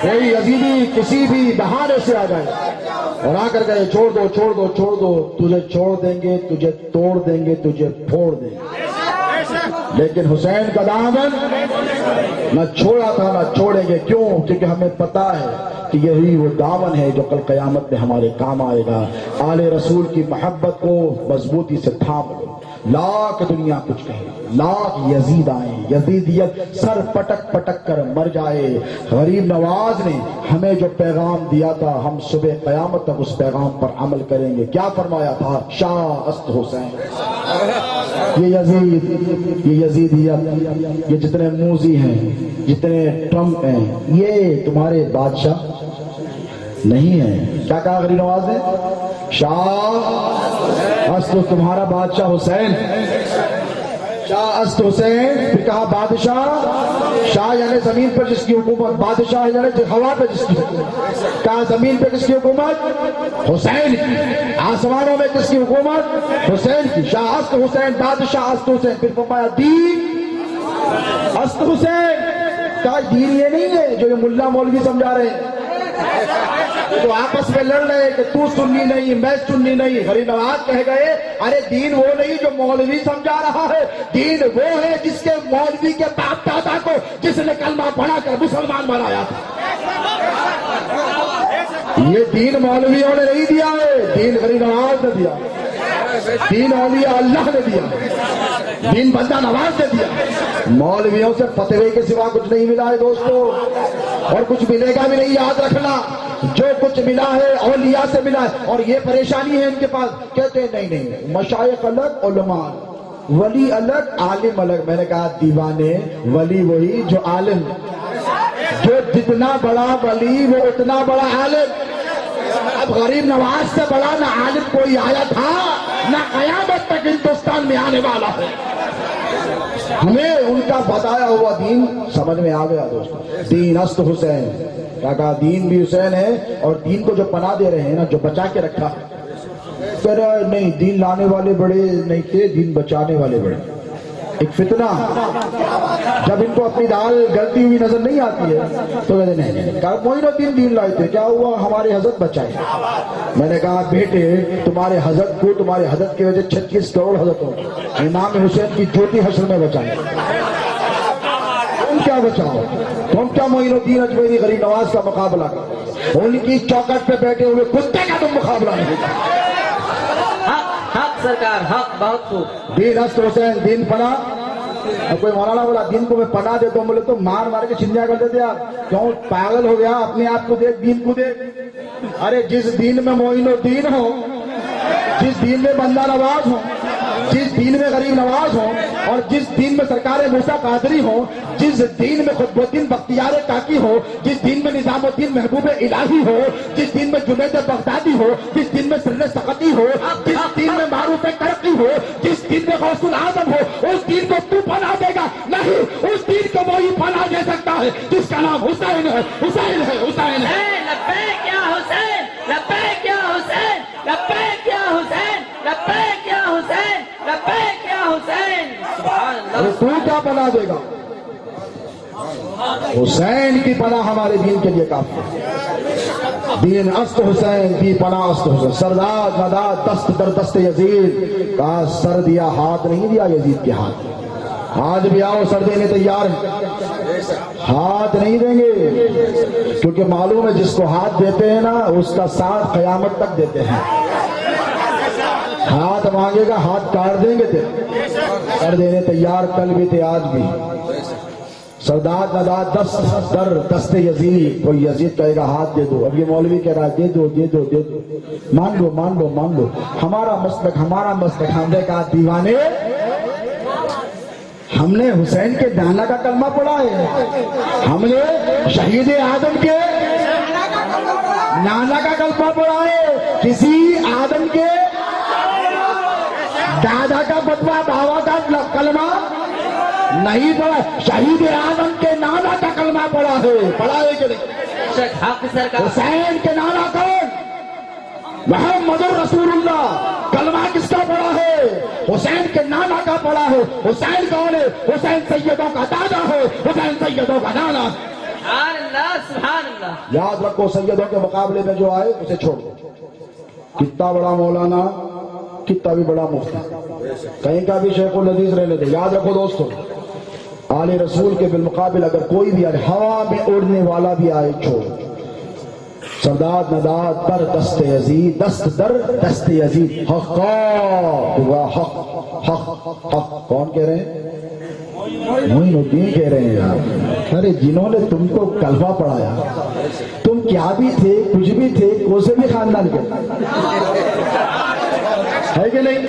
کوئی یزیدی کسی بھی بہانے سے آ جائے اور آ کر کہے چھوڑ دو چھوڑ دو چھوڑ دو، تجھے چھوڑ دیں گے، تجھے توڑ دیں گے، تجھے پھوڑ دیں گے، لیکن حسین کا دامن نہ چھوڑا تھا نہ چھوڑیں گے۔ کیوں؟ کیونکہ ہمیں پتا ہے کہ یہی وہ دامن ہے جو کل قیامت میں ہمارے کام آئے گا۔ آل رسول کی محبت کو مضبوطی سے تھام لو، لاکھ دنیا کچھ کہے، لاکھ یزید آئیں، یزیدیت سر پٹک پٹک کر مر جائے، غریب نواز نے ہمیں جو پیغام دیا تھا ہم صبح قیامت تک اس پیغام پر عمل کریں گے۔ کیا فرمایا تھا؟ شاہ است حسین۔ یہ یزید، یہ یزیدیت، یہ جتنے موزی ہیں، جتنے ٹرمپ ہیں، یہ تمہارے بادشاہ نہیں ہیں۔ کیا کہا غریب نواز نے؟ شاہ است تمہارا بادشاہ حسین، شاہ است حسین۔ پھر کہا بادشاہ، شاہ یعنی زمین پر جس کی حکومت، بادشاہ یعنی ہوا پہ جس کی حکومت۔ کہا زمین پہ کس کی حکومت؟ حسین کی۔ آسمانوں میں کس کی حکومت؟ حسین کی۔ شاہ است حسین، بادشاہ است حسین۔ پھر فرمایا دین است حسین۔ کہا دین یہ نہیں ہے جو یہ ملا مولوی سمجھا رہے ہیں، جو آپس میں لڑ رہے کہ تو سنی نہیں میں سنی نہیں۔ غریب نواز کہہ گئے ارے دین وہ نہیں جو مولوی سمجھا رہا ہے، دین وہ ہے جس کے مولوی کے باپ دادا کو جس نے کلمہ پڑھا کر مسلمان بنایا تھا۔ یہ دین مولویوں نے نہیں دیا ہے، دین غریب نواز نے دیا، دین اولیاء اللہ نے دیا، دین بندہ نواز نے دیا۔ مولویوں سے فتوے کے سوا کچھ نہیں ملا ہے دوستو، اور کچھ ملے گا بھی نہیں، یاد رکھنا۔ جو کچھ ملا ہے اولیاء سے ملا ہے، اور یہ پریشانی ہے ان کے پاس، کہتے ہیں نہیں مشائخ الگ، علماء ولی الگ، عالم الگ۔ میں نے کہا دیوانے، ولی وہی جو عالم، جو جتنا بڑا ولی وہ اتنا بڑا عالم۔ اب غریب نواز سے بڑا نہ عالم کوئی آیا تھا نہ قیامت تک ہندوستان میں آنے والا ہے۔ ہمیں ان کا بتایا ہوا دین سمجھ میں آ گیا دوستو۔ دین است حسین، کیا کہا؟ دین بھی حسین ہے، اور دین کو جو پناہ دے رہے ہیں نا، جو بچا کے رکھا، کہہ رہا ہے نہیں دین لانے والے بڑے نہیں تھے، دین بچانے والے بڑے۔ ایک فتنہ، جب ان کو اپنی دال گلتی ہوئی نظر نہیں آتی ہے تو کہتے نہیں، کہا معین الدین دین لائے تھے، کیا ہوا؟ ہمارے حضرت بچائے۔ میں نے کہا بیٹے تمہارے حضرت کو، تمہارے حضرت کی وجہ 36 کروڑ حضرت ہو، امام حسین کی جوتی حشر میں بچائے، تم کیا بچاؤ؟ تم کیا معین الدین اجمیری غریب نواز کا مقابلہ کرو؟ ان کی چوکٹ پہ بیٹھے ہوئے کتے کا تم مقابلہ نہیں کرو۔ حق سرکار، حق بہت خوب۔ دین است حسین، دین پناہ۔ اب کوئی مولانا بولا دین کو میں پناہ دیتا ہوں، بولے تو مار مار کے چھنجا کر دیتے آپ، کیوں پاگل ہو گیا؟ اپنے آپ کو دیکھ، دین کو دیکھ۔ ارے جس دین میں معین الدین ہو، جس دین میں بندہ نواز ہو، جس دین میں غریب نواز ہو، اور جس دین میں سرکار موسیٰ قادری ہو، جس دین میں قطب الدین بختیار کاکی ہو، جس دین میں نظام الدین محبوب الہی ہو، جس دین میں جنید بغدادی ہو، جس دین میں سر سقطی ہو، جس دین میں معروف ترقی ہو، جس دین میں غوث العظم ہو، اس دین کو تو پناہ دے گا؟ نہیں، اس دین کو وہی پناہ دے سکتا ہے جس کا نام حسین ہے، حسین ہے، حسین ہے۔ لبیک یا حسین، لبیک یا حسین، لبیک یا حسین، لبیک یا حسین، لبیک یا حسین۔ سبحان اللہ۔ تو کیا پناہ دے گا؟ حسین کی پناہ ہمارے دین کے لیے کافی ہے۔ دین است حسین کی پناہ است حسین۔ سرداد مداد دست در دست یزید، کہا سر دیا ہاتھ نہیں دیا یزید کے ہاتھ، آج بھی آؤ سر دینے تیار ہیں، ہاتھ نہیں دیں گے، کیونکہ معلوم ہے جس کو ہاتھ دیتے ہیں نا اس کا ساتھ قیامت تک دیتے ہیں۔ ہاتھ مانگے گا ہاتھ کاٹ دیں گے تھے، کر دینے تیار کل بھی تھے آج بھی۔ سرداد نداد دست در دست یزید، کوئی یزید کہے گا ہاتھ دے دو، اب یہ مولوی کہہ رہا ہے دے دو دے دو دے دو، مان لو مان لو مان لو، ہمارا مسلک ہمارا مسلک۔ ہم نے کہا دیوانے، ہم نے حسین کے نانا کا کلمہ پڑھا ہے، ہم نے شہید آدم کے نانا کا کلمہ پڑھا ہے، کسی آدم کے دادا کا فتویٰ بابا کا کلمہ نہیں پڑھا، شہید آدم کے نانا کا کلمہ پڑھا ہے، پڑھا ہے کہ نہیں؟ حسین کے نانا کون؟ محمد رسول اللہ۔ کلمہ کس کا پڑھا ہے؟ حسین کے نانا کا پڑھا ہے۔ حسین کون ہے؟ حسین سیدوں کا دادا ہے، حسین سیدوں کا نانا۔ سبحان اللہ، سبحان اللہ۔ اللہ یاد رکھو سیدوں کے مقابلے میں جو آئے اسے چھوڑ دو. کتنا بڑا مولانا کتنا بھی بڑا مفتی کہیں کا بھی شیخ الحدیث رہنے دے. یاد رکھو دوستو آل رسول کے بالمقابل اگر کوئی بھی آئے ہوا میں اڑنے والا بھی آئے چھوڑ. سرداد نداد در دست یزید دست در دست یزید حقا حق حق حق کون کہہ رہے ہیں؟ معین الدین کہہ رہے ہیں یار. ارے جنہوں نے تم کو کلمہ پڑھایا تم کیا بھی تھے کچھ بھی تھے کوسے بھی خاندان کے ہے کہ نہیں؟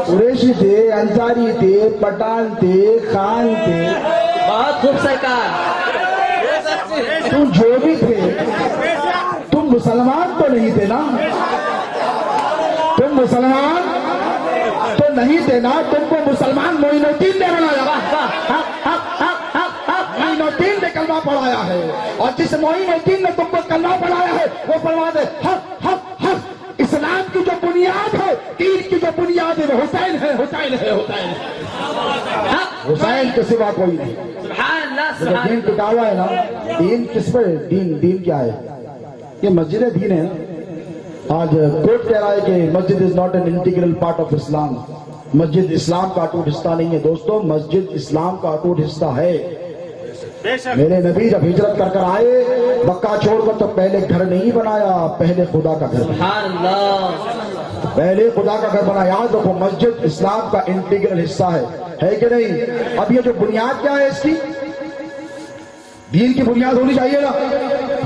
قریشی تھے انصاری تھے پٹھان تھے خان تھے بہت خوب سرکار تم جو بھی تھے تم مسلمان تو نہیں تھے نا. تم مسلمان تو نہیں تھے نا. تم کو مسلمان معین الدین نے بنایا. معین الدین نے کلمہ پڑھایا ہے اور جس معین الدین نے تم کو کلمہ پڑھایا ہے وہ فرما دے حق حق حق. اسلام کی جو بنیاد ہے دین کی جو بنیاد ہے وہ حسین ہے حسین ہے حسین ہے. حسین کے سوا کوئی نہیں. سبحان اللہ سبحان دین ٹکا ہوا ہے نا. دین کس پر دین کیا ہے؟ یہ مسجد دین ہے. آج کوٹ کہہ رہا ہے کہ مسجد is not an integral part of Islam. مسجد اسلام کا اٹوٹ حصہ نہیں ہے. دوستو مسجد اسلام کا اٹوٹ حصہ ہے. میرے نبی جب ہجرت کر آئے مکہ چھوڑ کر تو پہلے گھر نہیں بنایا پہلے خدا کا گھر بنایا. سبحان اللہ پہلے خدا کا گھر بنا. یاد رکھو مسجد اسلام کا انٹیگرل حصہ ہے کہ نہیں؟ اب یہ جو بنیاد کیا ہے اس کی دین کی بنیاد ہونی چاہیے نا.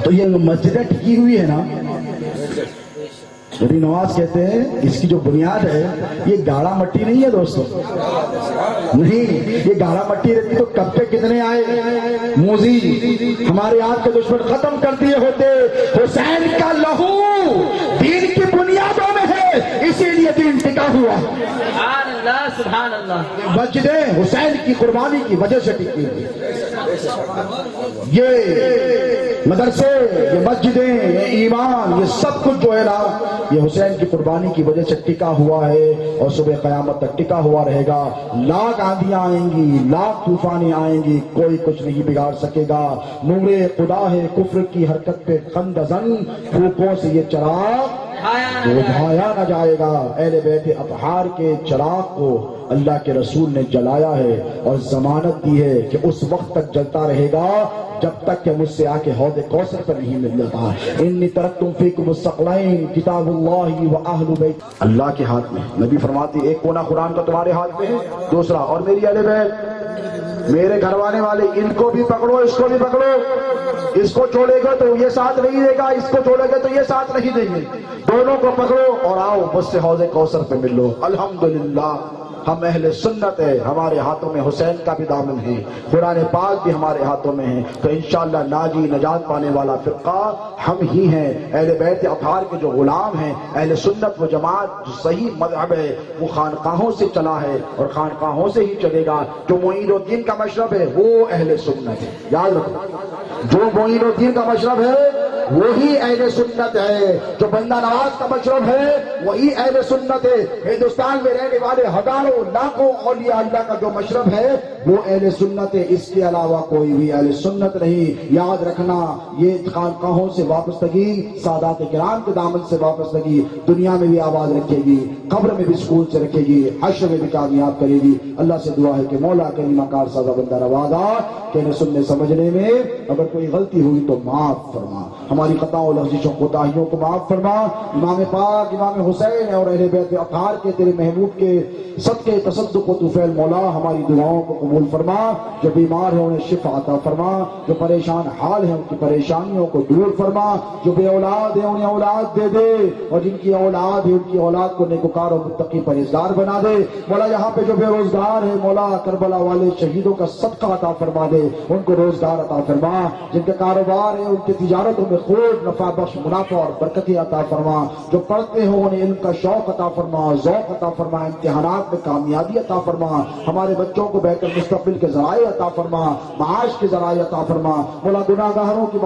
تو یہ مسجدیں ٹکی ہوئی ہے نا. نبی نواز کہتے ہیں اس کی جو بنیاد ہے یہ گاڑا مٹی نہیں ہے دوستو. نہیں یہ گاڑا مٹی رہتی تو کب پہ کتنے آئے موزی ہمارے آپ کے دشمن ختم کر دیے ہوتے. حسین کا لہو دین کی بنیادوں میں ہے اسی لیے دین ٹکا ہوا. سبحان اللہ سبحان اللہ مسجدیں حسین کی قربانی کی وجہ سے ٹکی ہوئی. یہ مدرسے یہ مسجدیں یہ ایمان یہ سب کچھ جو ہے نا یہ حسین کی قربانی کی وجہ سے ٹکا ہوا ہے اور صبح قیامت تک ٹکا ہوا رہے گا. لاکھ آندیاں آئیں گی لاکھ طوفانیں آئیں گی کوئی کچھ نہیں بگاڑ سکے گا. نور خدا ہے کفر کی حرکت پہ خندزن پھوکوں سے یہ چراغ بجھایا نہ جائے گا. اہل بیت اطہار کے چراغ کو اللہ کے رسول نے جلایا ہے اور ضمانت دی ہے کہ اس وقت تک جلتا رہے گا جب تک کہ مجھ سے آ کے حوض کوثر پر نہیں مل جاتا. انی ترکتم فیکم الثقلین کتاب اللہ و اہل بیت. اللہ کے ہاتھ میں نبی فرماتی ایک کونا قرآن کا تمہارے ہاتھ میں ہے دوسرا اور میری اہل بیت میرے گھر والے والے ان کو بھی پکڑو اس کو بھی پکڑو. اس کو چھوڑے گا تو یہ ساتھ نہیں دے گا اس کو چھوڑے گا تو یہ ساتھ نہیں دیں گے. دونوں کو پکڑو اور آؤ مجھ سے حوض کوثر پہ مل لو. الحمدللہ ہم اہل سنت ہے. ہمارے ہاتھوں میں حسین کا بھی دامن ہے قرآن پاک بھی ہمارے ہاتھوں میں ہے. تو انشاءاللہ ناجی نجات پانے والا فرقہ ہم ہی ہیں. اہل بیت اطہار کے جو غلام ہیں اہل سنت و جماعت جو صحیح مذہب ہے وہ خانقاہوں سے چلا ہے اور خانقاہوں سے ہی چلے گا. جو معین الدین کا مشرب ہے وہ اہل سنت ہے. یاد رکھو جو معین الدین کا مشرب ہے وہی اہل سنت ہے. جو بندہ نواز کا مشرب ہے وہی اہل سنت ہے. ہندوستان میں رہنے والے ہزاروں لاکھوں اولیاء اللہ کا جو مشرب ہے وہ اہل سنت ہے. اس کے علاوہ کوئی بھی اہل سنت نہیں. یاد رکھنا یہ خانقاہوں سے وابستگی سادات کرام کے دامن سے وابستگی دنیا میں بھی آواز رکھے گی قبر میں بھی سکون سے رکھے گی حشر میں بھی کامیاب کرے گی. اللہ سے دعا ہے کہ مولا کریمہ کار سازا بندہ نوازا کہنے سننے سمجھنے میں اگر کوئی غلطی ہوئی تو معاف فرما. ہماری خطاؤں اور لغزشوں کوتاہیوں کو معاف فرما. امام پاک امام حسین اور اہل بیت اطہار کے تیرے محبوب کے صدقے تصدق و طفیل مولا ہماری دعاؤں کو قبول فرما. جو بیمار ہیں انہیں شفا عطا فرما. جو پریشان حال ہیں ان کی پریشانیوں کو دور فرما. جو بے اولاد ہیں انہیں اولاد دے دے اور جن کی اولاد ہے ان کی اولاد کو نیکوکار اور متقی پرہیزگار بنا دے. مولا یہاں پہ جو بے روزگار ہے مولا کربلا والے شہیدوں کا صدقہ عطا فرما دے ان کو روزگار عطا فرما. جن کے کاروبار ہے ان کی تجارتوں میں خوب نفع بخش منافع اور برکتیں عطا فرما. جو پڑھتے ہوں انہیں علم کا شوق عطا فرما ذوق عطا فرما. امتحانات میں کامیابی عطا فرما. ہمارے بچوں کو بہتر مستقبل کے ذرائع عطا فرما. معاش کے ذرائع عطا فرما. مولا گناہگاروں کی